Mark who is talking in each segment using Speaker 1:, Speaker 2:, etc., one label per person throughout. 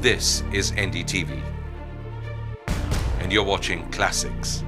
Speaker 1: This is NDTV, and you're watching Classics.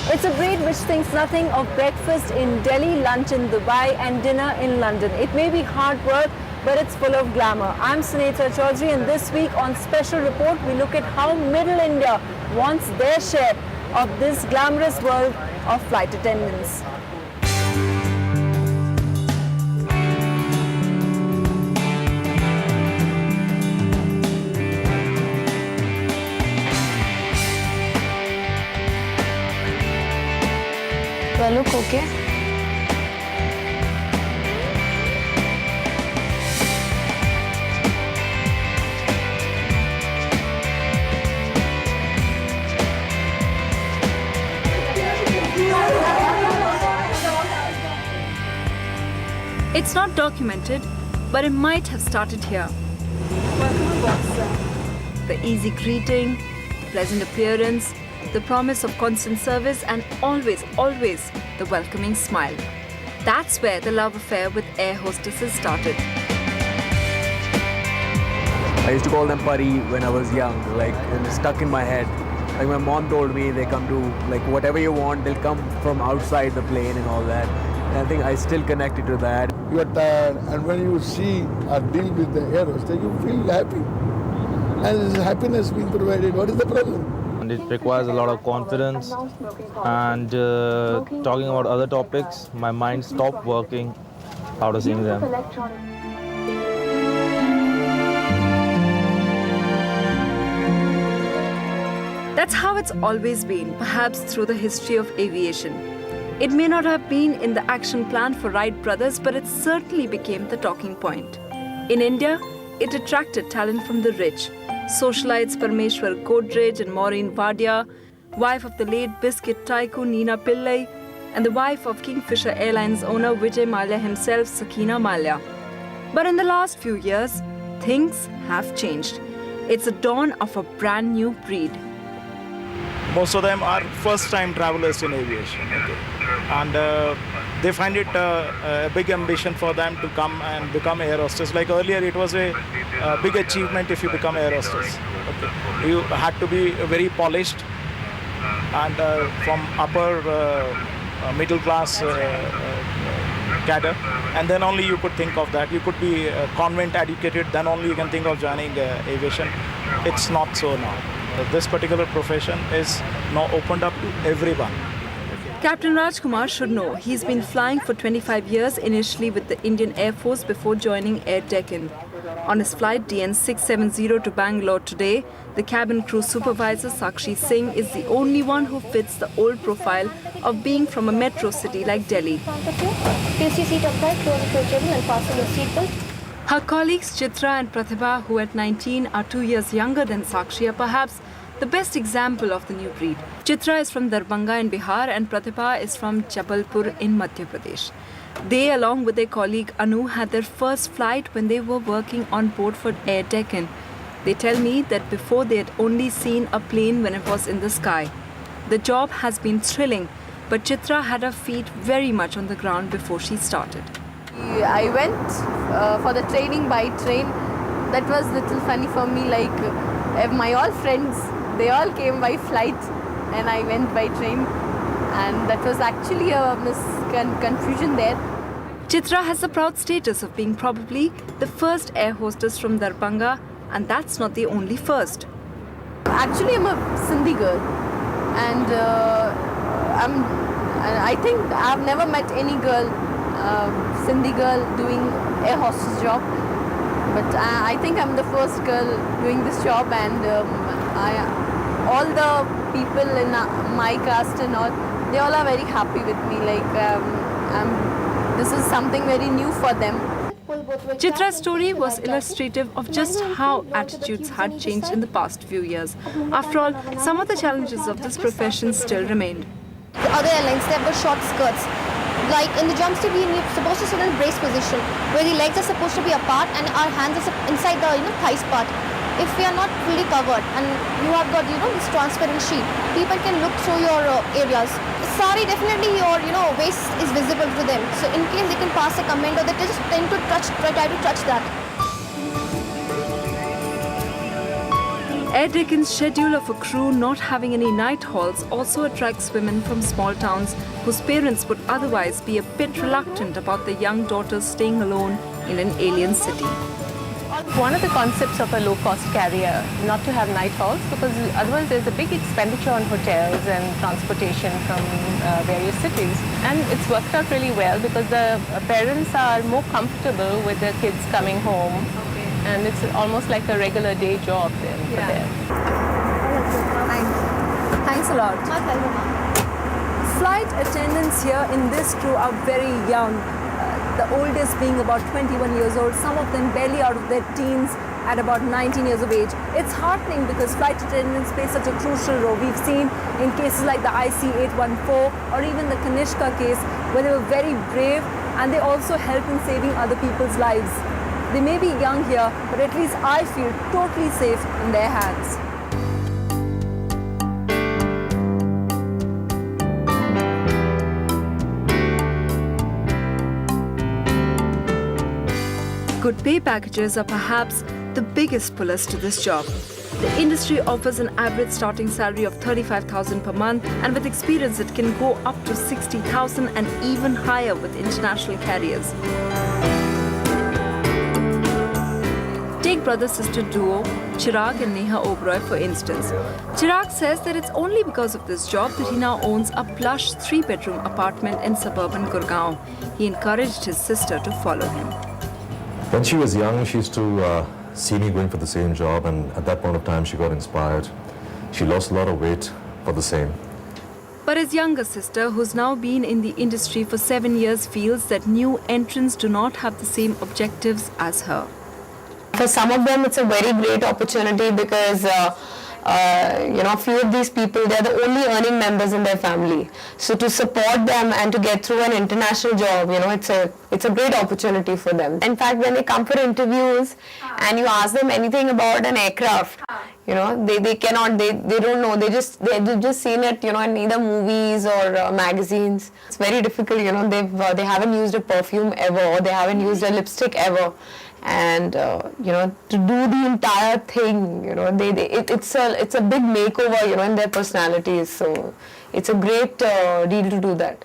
Speaker 2: It's a breed which thinks nothing of breakfast in Delhi, lunch in Dubai and dinner in London. It may be hard work, but it's full of glamour. I'm Sunita Chaudhary, and this week on Special Report, we look at how Middle India wants their share of this glamorous world of flight attendants.
Speaker 3: Do I look okay?
Speaker 2: It's not documented, but it might have started here. Welcome aboard, sir. The easy greeting, the pleasant appearance, the promise of constant service, and always, always the welcoming smile. That's where the love affair with air hostesses started.
Speaker 4: I used to call them Pari when I was young, and it's stuck in my head. Like my mom told me, they come to, whatever you want, they'll come from outside the plane and all that. And I think I still connected to that.
Speaker 5: You are tired, and when you see or deal with the air hostess, you feel happy. And there's happiness being provided. What is the problem?
Speaker 6: And it requires a lot of confidence, and talking about other topics, my mind stopped working after seeing them.
Speaker 2: That's how it's always been, perhaps through the history of aviation. It may not have been in the action plan for Wright brothers, but it certainly became the talking point. In India, it attracted talent from the rich. Socialites Parameshwar Godrej and Maureen Wadia, wife of the late biscuit tycoon Nina Pillai, and the wife of Kingfisher Airlines owner Vijay Mallya himself, Sakina Mallya. But in the last few years, things have changed. It's the dawn of a brand new breed.
Speaker 7: Most of them are first-time travelers in aviation, and they find it a big ambition for them to come and become air hostess. Like earlier, it was a big achievement if you become air hostess. Okay. You had to be very polished and from upper middle class cadre, and then only you could think of that. You could be convent educated, then only you can think of joining aviation. It's not so now. This particular profession is now opened up to everyone.
Speaker 2: Captain Rajkumar should know. He's been flying for 25 years, initially with the Indian Air Force before joining Air Deccan. On his flight DN 670 to Bangalore today, the cabin crew supervisor Sakshi Singh is the only one who fits the old profile of being from a metro city like Delhi.
Speaker 3: Place your seat upright, close the table and fasten your seatbelt.
Speaker 2: Her colleagues Chitra and Pratibha, who at 19 are 2 years younger than Sakshi, are perhaps the best example of the new breed. Chitra is from Darbhanga in Bihar and Pratibha is from Jabalpur in Madhya Pradesh. They, along with their colleague Anu, had their first flight when they were working on board for Air Deccan. They tell me that before they had only seen a plane when it was in the sky. The job has been thrilling, but Chitra had her feet very much on the ground before she started.
Speaker 8: I went for the training by train. That was little funny for me, my all friends, they all came by flight and I went by train, and that was actually a confusion there.
Speaker 2: Chitra has the proud status of being probably the first air hostess from Darbhanga, and that's not the only first.
Speaker 8: Actually, I'm a Sindhi girl, and I think I've never met any girl, Sindhi girl doing air hostess job. But I think I'm the first girl doing this job, and all the people in my caste and all, they all are very happy with me. this is something very new for them.
Speaker 2: Chitra's story was illustrative of just how attitudes had changed in the past few years. After all, some of the challenges of this profession still remained.
Speaker 3: The other airlines, they've got short skirts. Like in the jump suit, we're supposed to sit in a brace position, where the legs are supposed to be apart and our hands are inside the thighs part. If we are not fully covered and you have got this transparent sheet, people can look through your areas. Sorry, definitely your waist is visible to them. So in case they can pass a comment or they just tend to try to touch that.
Speaker 2: Air Deccans' schedule of a crew not having any night halls also attracts women from small towns whose parents would otherwise be a bit reluctant about their young daughters staying alone in an alien city.
Speaker 9: One of the concepts of a low-cost carrier, not to have night halls, because otherwise there's a big expenditure on hotels and transportation from various cities. And it's worked out really well because the parents are more comfortable with their kids coming home. And it's almost like a regular day job then for them.
Speaker 2: Thanks a lot.
Speaker 3: My pleasure, ma'am.
Speaker 2: Flight attendants here in this crew are very young. The oldest being about 21 years old, some of them barely out of their teens at about 19 years of age. It's heartening because flight attendants play such a crucial role. We've seen in cases like the IC-814 or even the Kanishka case where they were very brave and they also help in saving other people's lives. They may be young here, but at least I feel totally safe in their hands. Good pay packages are perhaps the biggest pullers to this job. The industry offers an average starting salary of 35,000 per month, and with experience it can go up to 60,000 and even higher with international carriers. Take brother-sister duo Chirag and Neha Oberoi for instance. Chirag says that it's only because of this job that he now owns a plush 3-bedroom apartment in suburban Gurgaon. He encouraged his sister to follow him.
Speaker 10: When she was young, she used to see me going for the same job, and at that point of time she got inspired. She lost a lot of weight for the same.
Speaker 2: But his younger sister, who's now been in the industry for 7 years, feels that new entrants do not have the same objectives as her.
Speaker 11: For some of them, it's a very great opportunity because a few of these people, they're the only earning members in their family. So to support them and to get through an international job, it's a great opportunity for them. In fact, when they come for interviews and you ask them anything about an aircraft, they don't know. They've just seen it, in either movies or magazines. It's very difficult, they haven't used a perfume ever, or they haven't used a lipstick ever. And to do the entire thing, it's a big makeover, in their personalities. So it's a great deal to do that.